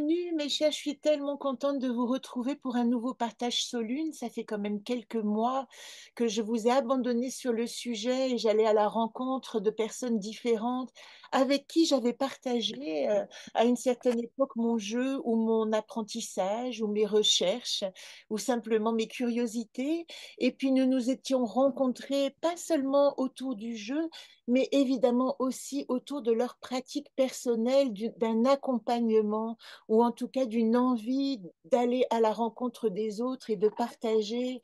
Bienvenue, mes chers. Je suis tellement contente de vous retrouver pour un nouveau partage Solune. Ça fait quand même quelques mois que je vous ai abandonné sur le sujet et j'allais à la rencontre de personnes différentes avec qui j'avais partagé à une certaine époque mon jeu ou mon apprentissage ou mes recherches ou simplement mes curiosités. Et puis nous nous étions rencontrés pas seulement autour du jeu, mais évidemment aussi autour de leur pratique personnelle, d'un accompagnement ou en tout cas d'une envie d'aller à la rencontre des autres et de partager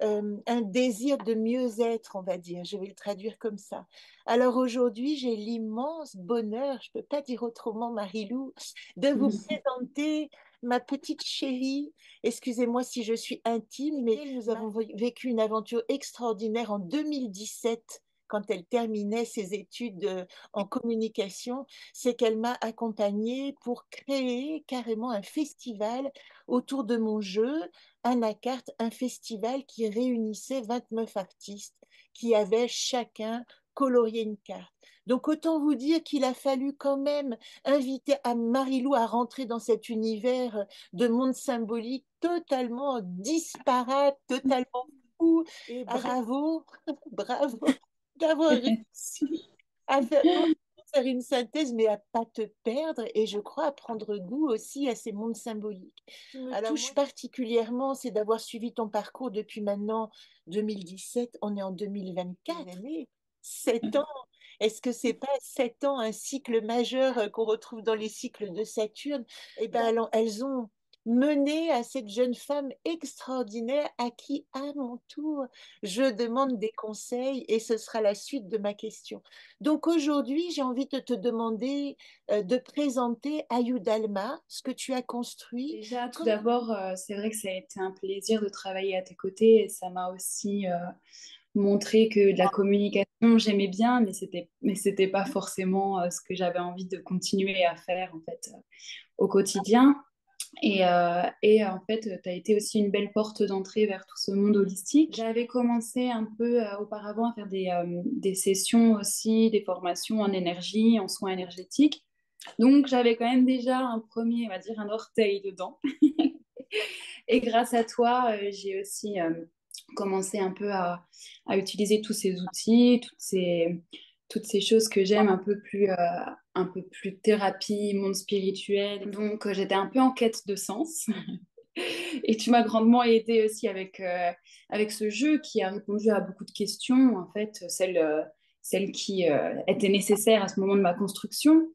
un désir de mieux-être, on va dire. Je vais le traduire comme ça. Alors aujourd'hui, j'ai l'immense bonheur, je ne peux pas dire autrement, Marilou, de vous présenter ma petite chérie. Excusez-moi si je suis intime, mais nous avons vécu une aventure extraordinaire en 2017 quand elle terminait ses études en communication, c'est qu'elle m'a accompagnée pour créer carrément un festival autour de mon jeu, Anacarte, un festival qui réunissait 29 artistes qui avaient chacun colorié une carte. Donc autant vous dire qu'il a fallu quand même inviter à Marilou à rentrer dans cet univers de monde symbolique totalement disparate, totalement fou. Et bravo, bravo d'avoir réussi à faire, non, faire une synthèse, mais à pas te perdre et je crois à prendre goût aussi à ces mondes symboliques. Ce qui me touche particulièrement, c'est d'avoir suivi ton parcours depuis maintenant 2017, on est en 2024, 7 ans. Est-ce que c'est pas 7 ans un cycle majeur qu'on retrouve dans les cycles de Saturne? Eh bien, elles ont mené à cette jeune femme extraordinaire à qui, à mon tour, je demande des conseils et ce sera la suite de ma question. Donc aujourd'hui, j'ai envie de te demander de présenter Ayudalma, ce que tu as construit. Déjà, tout d'abord, c'est vrai que ça a été un plaisir de travailler à tes côtés et ça m'a aussi montré que de la communication, j'aimais bien, mais c'était pas forcément ce que j'avais envie de continuer à faire en fait au quotidien. En fait, tu as été aussi une belle porte d'entrée vers tout ce monde holistique. J'avais commencé un peu auparavant à faire des sessions aussi, des formations en énergie, en soins énergétiques. Donc, j'avais quand même déjà un premier, on va dire, un orteil dedans. Et grâce à toi, j'ai aussi commencé un peu à utiliser tous ces outils, toutes ces choses que j'aime un peu plus thérapie, monde spirituel. Donc, j'étais un peu en quête de sens. Et tu m'as grandement aidé aussi avec ce jeu qui a répondu à beaucoup de questions, en fait, celles qui étaient nécessaires à ce moment de ma construction.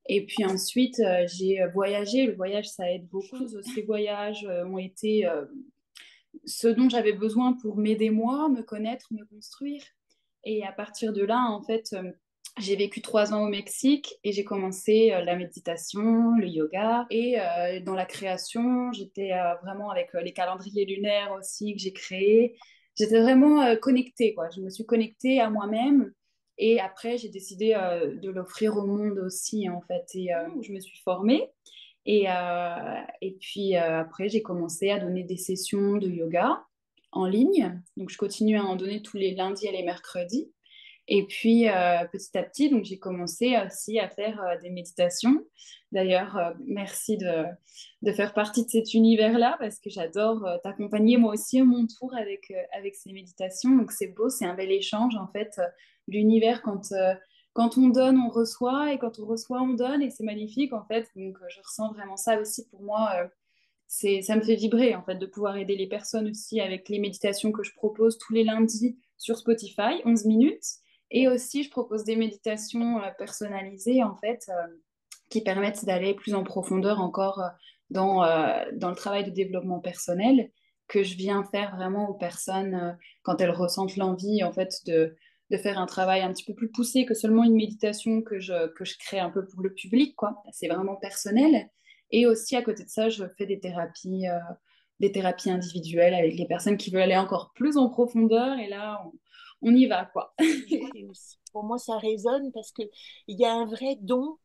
Et puis ensuite, j'ai voyagé. Le voyage, ça aide beaucoup. Ces voyages ont été ce dont j'avais besoin pour m'aider moi, me connaître, me construire. Et à partir de là, en fait, j'ai vécu 3 ans au Mexique et j'ai commencé la méditation, le yoga. Et dans la création, j'étais vraiment avec les calendriers lunaires aussi que j'ai créés. J'étais vraiment connectée, quoi. Je me suis connectée à moi-même. Et après, j'ai décidé de l'offrir au monde aussi, en fait. Et je me suis formée. Et puis après, j'ai commencé à donner des sessions de yoga en ligne. Donc, je continue à en donner tous les lundis et les mercredis. Et puis, petit à petit, donc j'ai commencé aussi à faire des méditations. D'ailleurs, merci de faire partie de cet univers-là parce que j'adore t'accompagner moi aussi à mon tour avec ces méditations. Donc, c'est beau, c'est un bel échange en fait. L'univers, quand on donne, on reçoit et quand on reçoit, on donne et c'est magnifique en fait. Donc, je ressens vraiment ça aussi pour moi. Ça me fait vibrer en fait de pouvoir aider les personnes aussi avec les méditations que je propose tous les lundis sur Spotify, 11 minutes. Et aussi, je propose des méditations personnalisées en fait qui permettent d'aller plus en profondeur encore dans le travail de développement personnel que je viens faire vraiment aux personnes quand elles ressentent l'envie en fait de faire un travail un petit peu plus poussé que seulement une méditation que je crée un peu pour le public, quoi. C'est vraiment personnel. Et aussi, à côté de ça, je fais des thérapies individuelles avec les personnes qui veulent aller encore plus en profondeur. Et là, on y va, quoi. Pour moi, ça résonne parce qu'il y a un vrai don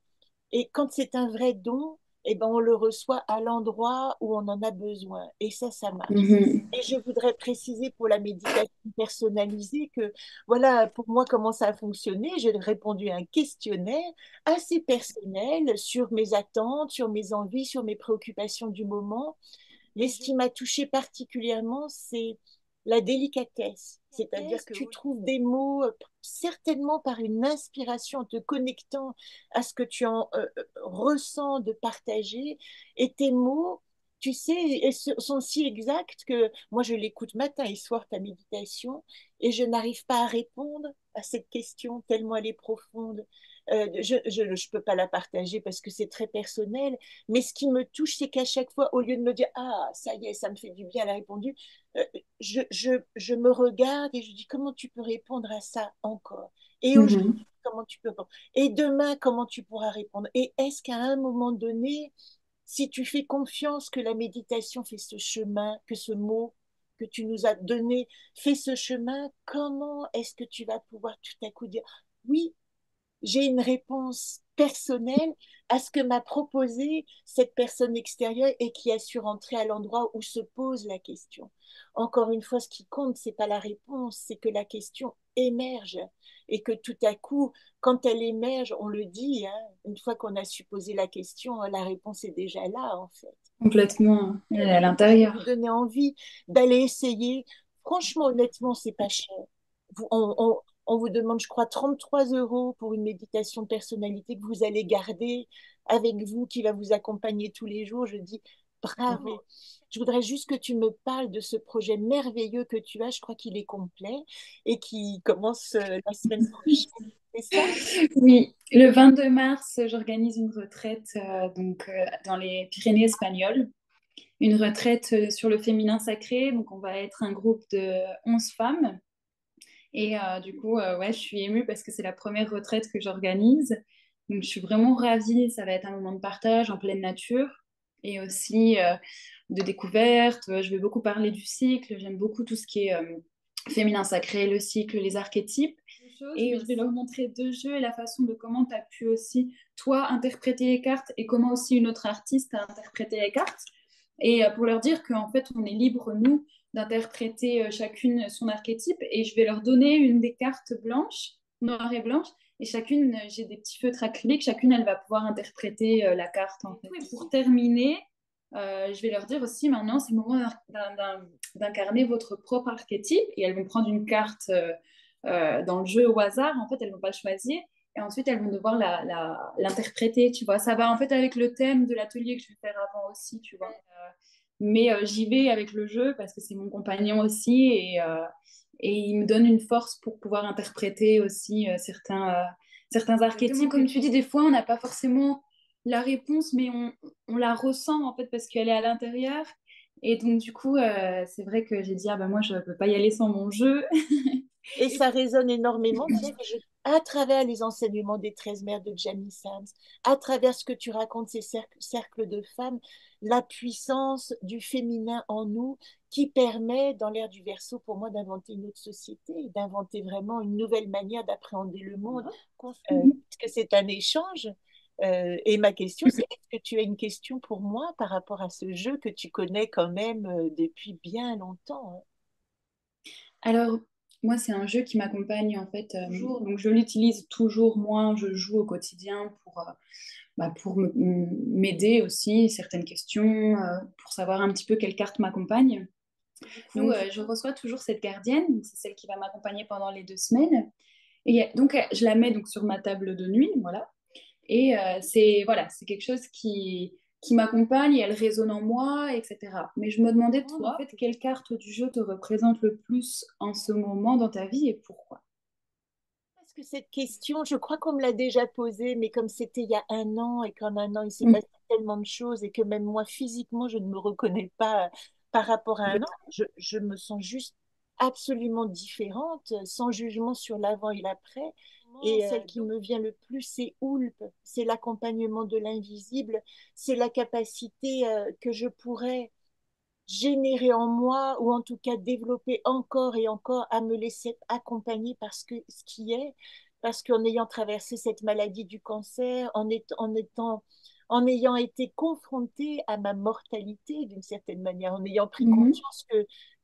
et quand c'est un vrai don, eh ben, on le reçoit à l'endroit où on en a besoin. Et ça marche. Mhm. Et je voudrais préciser pour la méditation personnalisée que, voilà, pour moi, comment ça a fonctionné. J'ai répondu à un questionnaire assez personnel sur mes attentes, sur mes envies, sur mes préoccupations du moment. Mais ce qui m'a touchée particulièrement, c'est la délicatesse. C'est-à-dire que tu trouves des mots, certainement par une inspiration, en te connectant à ce que tu en ressens de partager. Et tes mots, tu sais, sont si exacts que moi, je l'écoute matin et soir, ta méditation, et je n'arrive pas à répondre à cette question tellement elle est profonde. Je peux pas la partager parce que c'est très personnel, mais ce qui me touche, c'est qu'à chaque fois, au lieu de me dire, ah, ça y est, ça me fait du bien, elle a répondu, euh, je me regarde et je dis, comment tu peux répondre à ça encore? Et aujourd'hui, Mhm. comment tu peux répondre? Et demain, comment tu pourras répondre? Et est-ce qu'à un moment donné, si tu fais confiance que la méditation fait ce chemin, que ce mot que tu nous as donné fait ce chemin, comment est-ce que tu vas pouvoir tout à coup dire, oui, j'ai une réponse personnelle à ce que m'a proposé cette personne extérieure et qui a su rentrer à l'endroit où se pose la question. Encore une fois, ce qui compte, c'est pas la réponse, c'est que la question émerge et que tout à coup, quand elle émerge, on le dit, hein, une fois qu'on a su poser la question, la réponse est déjà là, en fait. Complètement, elle est à Je vais vous l'intérieur. donner envie d'aller essayer. Franchement, honnêtement, c'est pas cher. On vous demande, je crois, 33 € pour une méditation de personnalité que vous allez garder avec vous, qui va vous accompagner tous les jours. Je dis bravo. Je voudrais juste que tu me parles de ce projet merveilleux que tu as. Je crois qu'il est complet et qui commence la semaine prochaine. C'est ça? Oui, le 22 mars, j'organise une retraite dans les Pyrénées espagnoles. Une retraite sur le féminin sacré. Donc, on va être un groupe de 11 femmes. Et du coup, ouais, je suis émue parce que c'est la première retraite que j'organise. Donc, je suis vraiment ravie. Ça va être un moment de partage en pleine nature et aussi de découverte. Je vais beaucoup parler du cycle. J'aime beaucoup tout ce qui est féminin sacré, le cycle, les archétypes. Et je vais leur montrer deux jeux et la façon de comment tu as pu aussi, toi, interpréter les cartes et comment aussi une autre artiste a interprété les cartes. Et pour leur dire qu'en fait, on est libre, nous, d'interpréter chacune son archétype. Et je vais leur donner une des cartes blanches, noire et blanche. Et chacune, j'ai des petits feutres acryliques. Chacune, elle va pouvoir interpréter la carte, en fait. Et pour terminer, je vais leur dire aussi, maintenant, c'est le moment d'incarner votre propre archétype. Et elles vont prendre une carte dans le jeu au hasard. En fait, elles ne vont pas le choisir. Et ensuite, elles vont devoir l'interpréter, tu vois. Ça va en fait avec le thème de l'atelier que je vais faire avant aussi, tu vois. Mais j'y vais avec le jeu parce que c'est mon compagnon aussi et il me donne une force pour pouvoir interpréter aussi certains archétypes. Comme tu dis, des fois, on n'a pas forcément la réponse, mais on la ressent en fait parce qu'elle est à l'intérieur. Et donc, du coup, c'est vrai que j'ai dit, ah ben moi, je ne peux pas y aller sans mon jeu. Et ça résonne énormément, tu sais, à travers les enseignements des 13 mères de Jamie Sams, à travers ce que tu racontes, ces cercles de femmes, la puissance du féminin en nous qui permet, dans l'ère du Verseau, pour moi, d'inventer une autre société, d'inventer vraiment une nouvelle manière d'appréhender le monde, parce que c'est un échange. Et ma question, c'est est-ce que tu as une question pour moi par rapport à ce jeu que tu connais quand même depuis bien longtemps, hein? Alors, moi, c'est un jeu qui m'accompagne en fait toujours. Donc, je l'utilise toujours moins. Je joue au quotidien pour m'aider aussi certaines questions, pour savoir un petit peu quelle carte m'accompagne. Donc, je reçois toujours cette gardienne. Donc, c'est celle qui va m'accompagner pendant les 2 semaines. Et donc, je la mets donc sur ma table de nuit, voilà. Et c'est voilà, c'est quelque chose qui m'accompagne et elle résonne en moi, etc. Mais je me demandais, toi, en fait, quelle carte du jeu te représente le plus en ce moment dans ta vie et pourquoi? Parce que cette question, je crois qu'on me l'a déjà posée, mais comme c'était il y a un an et qu'en un an, il s'est Mm. passé tellement de choses et que même moi, physiquement, je ne me reconnais pas par rapport à un an, je me sens juste absolument différente, sans jugement sur l'avant et l'après. Et celle qui me vient le plus, c'est Oulp, c'est l'accompagnement de l'invisible, c'est la capacité que je pourrais générer en moi, ou en tout cas développer encore et encore, à me laisser accompagner par ce qui est, parce qu'en ayant traversé cette maladie du cancer, en ayant été confrontée à ma mortalité d'une certaine manière, en ayant pris Mhm. conscience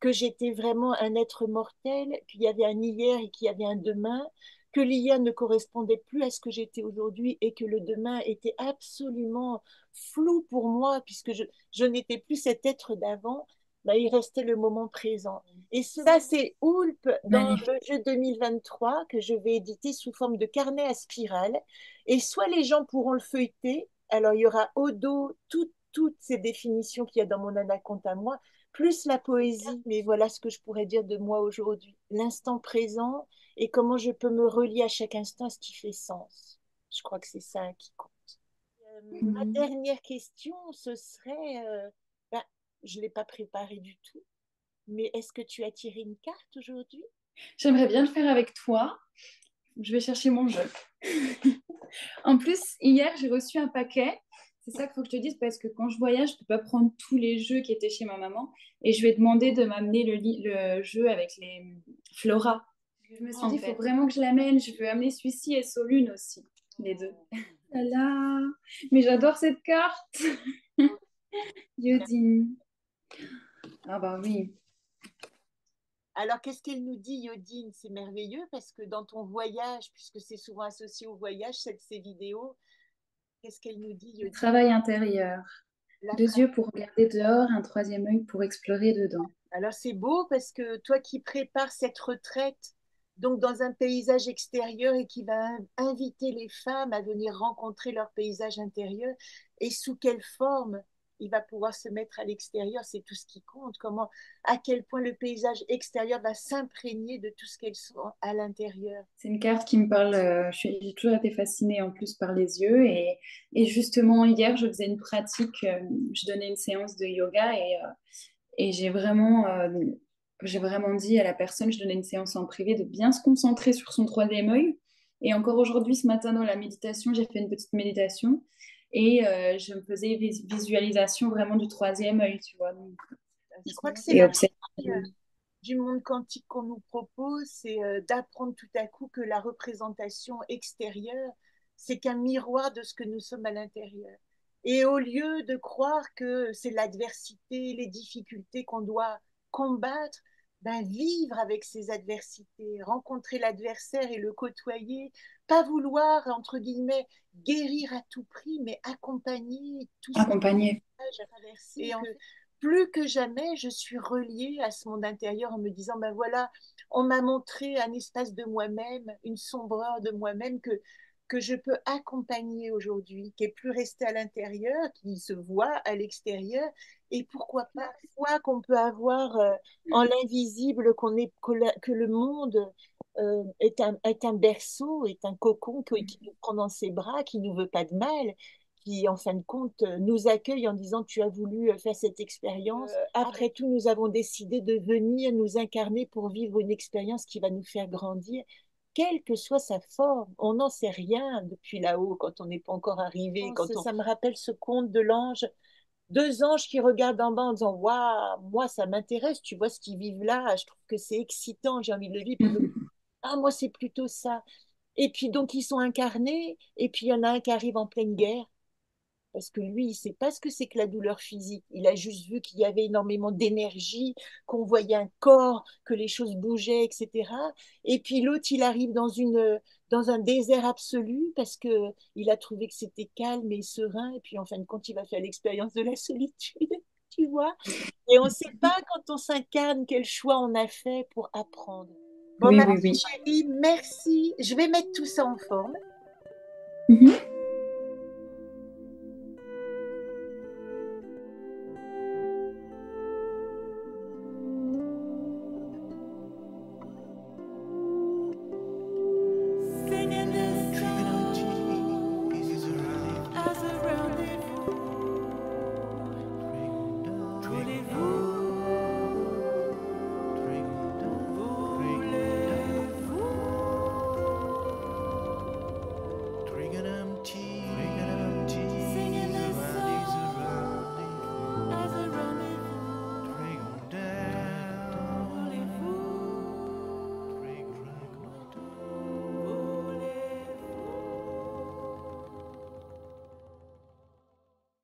que j'étais vraiment un être mortel, qu'il y avait un hier et qu'il y avait un demain, que l'hier ne correspondait plus à ce que j'étais aujourd'hui et que le demain était absolument flou pour moi puisque je n'étais plus cet être d'avant. Ben, il restait le moment présent. Et ça, c'est Oulp dans Magnifique. le jeu 2023 que je vais éditer sous forme de carnet à spirale. Et soit les gens pourront le feuilleter, alors il y aura au dos toutes ces définitions qu'il y a dans mon anaconte à moi, plus la poésie, mais voilà ce que je pourrais dire de moi aujourd'hui. L'instant présent et comment je peux me relier à chaque instant à ce qui fait sens. Je crois que c'est ça qui compte. Ma Mhm. dernière question, ce serait, ben, je ne l'ai pas préparé du tout, mais est-ce que tu as tiré une carte aujourd'hui? J'aimerais bien le faire avec toi. Je vais chercher mon jeu. En plus, hier, j'ai reçu un paquet. C'est ça qu'il faut que je te dise parce que quand je voyage, je ne peux pas prendre tous les jeux qui étaient chez ma maman. Et je lui ai demandé de m'amener le jeu avec les Flora. Je me suis dit, il faut vraiment que je l'amène. Je veux amener celui-ci et Solune aussi, les deux. Là là, mais j'adore cette carte. Yodine. Ah bah oui. Alors, qu'est-ce qu'elle nous dit, Yodine? C'est merveilleux parce que dans ton voyage, puisque c'est souvent associé au voyage, ces vidéos, qu'est-ce qu'elle nous dit, Le Yodine? travail intérieur. La Deux yeux pour regarder dehors, un troisième œil pour explorer dedans. Alors c'est beau parce que toi qui prépares cette retraite, donc dans un paysage extérieur et qui va inviter les femmes à venir rencontrer leur paysage intérieur, et sous quelle forme il va pouvoir se mettre à l'extérieur, c'est tout ce qui compte. Comment, à quel point le paysage extérieur va s'imprégner de tout ce qu'elles sont à l'intérieur. C'est une carte qui me parle. J'ai toujours été fascinée en plus par les yeux. Et justement, hier, je faisais une pratique. Je donnais une séance de yoga et j'ai vraiment dit à la personne, je donnais une séance en privé, de bien se concentrer sur son troisième œil. Et encore aujourd'hui, ce matin, dans la méditation, j'ai fait une petite méditation et je me faisais visualisation vraiment du troisième œil, tu vois. Donc, Je crois que c'est et la observer. magie du monde quantique qu'on nous propose, c'est d'apprendre tout à coup que la représentation extérieure, c'est qu'un miroir de ce que nous sommes à l'intérieur. Et au lieu de croire que c'est l'adversité, les difficultés qu'on doit combattre, ben vivre avec ces adversités, rencontrer l'adversaire et le côtoyer, pas vouloir, entre guillemets, guérir à tout prix, mais accompagner tout ce Accompagner. à traverser. Et en fait, plus que jamais, je suis reliée à ce monde intérieur en me disant, ben voilà, on m'a montré un espace de moi-même, une sombreur de moi-même que je peux accompagner aujourd'hui, qui est plus resté à l'intérieur, qui se voit à l'extérieur, et pourquoi pas la foi qu'on peut avoir en l'invisible, que le monde est un berceau, est un cocon qui nous prend dans ses bras, qui ne veut pas de mal, qui, en fin de compte, nous accueille en disant tu as voulu faire cette expérience. Après tout, nous avons décidé de venir nous incarner pour vivre une expérience qui va nous faire grandir, quelle que soit sa forme. On n'en sait rien depuis là-haut quand on n'est pas encore arrivé. Ça me rappelle ce conte de l'ange, deux anges qui regardent en bas en disant waouh, moi ça m'intéresse, tu vois ce qu'ils vivent là, je trouve que c'est excitant, j'ai envie de le vivre. Puis ah, moi c'est plutôt ça. Et puis donc ils sont incarnés, et puis il y en a un qui arrive en pleine guerre parce que lui, il ne sait pas ce que c'est que la douleur physique. Il a juste vu qu'il y avait énormément d'énergie, qu'on voyait un corps, que les choses bougeaient, etc. Et puis l'autre, il arrive dans un désert absolu parce que il a trouvé que c'était calme et serein. Et puis en fin de compte, il va faire l'expérience de la solitude, tu vois. Et on ne sait pas quand on s'incarne quel choix on a fait pour apprendre. Bon, Oui, ma oui, petite oui. chérie, merci. Je vais mettre tout ça en forme. Mhm.